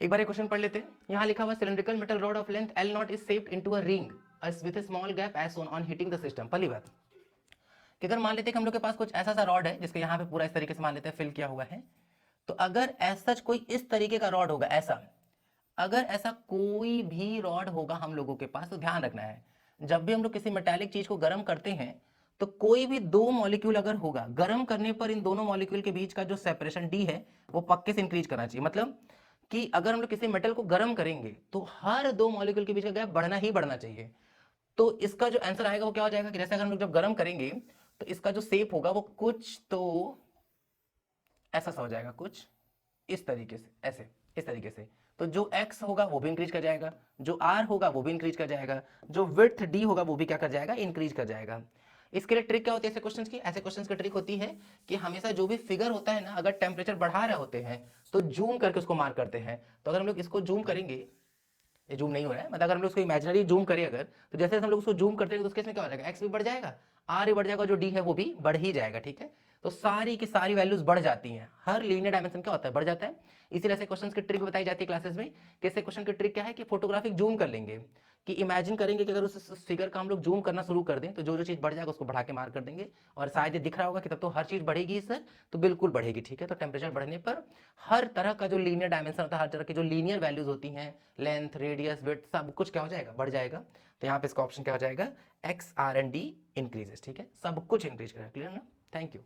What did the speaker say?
एक बार एक क्वेश्चन पढ़ लेते हैं। यहाँ लिखा हुआ cylindrical metal rod of length L naught is shaped into a ring with a small gap as shown on heating the system. पहली बात कि अगर मान लेते हैं कि हम लोग के पास कुछ ऐसा सा रॉड है जिसके यहाँ पे पूरा इस तरीके से मान लेते हैं फिल किया हुआ है, तो अगर ऐसा कोई इस तरीके का रॉड होगा, ऐसा अगर ऐसा कोई भी रॉड होगा हम लोगों के पास, तो ध्यान रखना है जब भी हम लोग किसी मेटालिक चीज को गर्म करते हैं तो कोई भी दो मॉलिक्यूल अगर होगा, गर्म करने पर इन दोनों मॉलिक्यूल के बीच का जो सेपरेशन डी है वो पक्के से इंक्रीज करना चाहिए। मतलब कि अगर हम लोग किसी मेटल को गर्म करेंगे तो हर दो मॉलिक्यूल के बीच का गैप बढ़ना ही बढ़ना चाहिए। तो इसका जो आंसर आएगा वो क्या हो जाएगा कि जैसे अगर हम लोग जब गर्म करेंगे तो इसका जो शेप होगा वो कुछ तो ऐसा सा हो जाएगा, कुछ इस तरीके से, ऐसे इस तरीके से। तो जो x होगा वो भी इंक्रीज कर जाएगा, जो r होगा वो भी इंक्रीज कर जाएगा, जो विड्थ d होगा वो भी क्या कर जाएगा, इंक्रीज कर जाएगा। इसके लिए ट्रिक क्या होती है ऐसे क्वेश्चंस की? ऐसे क्वेश्चंस की ट्रिक होती है कि हमेशा जो भी फिगर होता है ना, अगर टेम्परेचर बढ़ा रहे होते हैं तो जूम करके उसको मार्क करते हैं। तो अगर हम लोग इसको जूम करेंगे, ये जूम नहीं हो रहा है, मतलब अगर हम लोग उसको इमेजिनरी जूम करें अगर, तो जैसे हम लोग उसको जूम करते हैं तो उसके इसमें क्या हो जाएगा, एक्स भी बढ़ जाएगा, आर भी बढ़ जाएगा, जो डी है वो भी बढ़ ही जाएगा। ठीक है, तो सारी की सारी वैल्यूज बढ़ जाती हैं, हर लीनियर डायमेंशन क्या होता है, बढ़ जाता है। इसीलिए ऐसे क्वेश्चंस की ट्रिक बताई जाती है क्लासेस में। कैसे क्वेश्चन की ट्रिक क्या है कि फोटोग्राफिक जूम कर लेंगे, कि इमेजिन करेंगे कि अगर उस फिगर का हम लोग जूम करना शुरू कर दें तो जो जो चीज बढ़ जाएगा उसको बढ़ा के मार्क कर देंगे, और शायद ये दिख रहा होगा कि तब तो हर चीज बढ़ेगी सर, तो बिल्कुल बढ़ेगी। ठीक है, तो टेम्परेचर बढ़ने पर हर तरह का जो लीनियर डायमेंशन होता है, हर तरह की जो लीनियर वैल्यूज होती हैं, लेंथ, रेडियस, विड्थ, सब कुछ क्या हो जाएगा, बढ़ जाएगा। तो यहाँ पे इसका ऑप्शन क्या हो जाएगा, X, R and D increases. ठीक है, सब कुछ इंक्रीज करेगा। क्लियर ना? Thank you.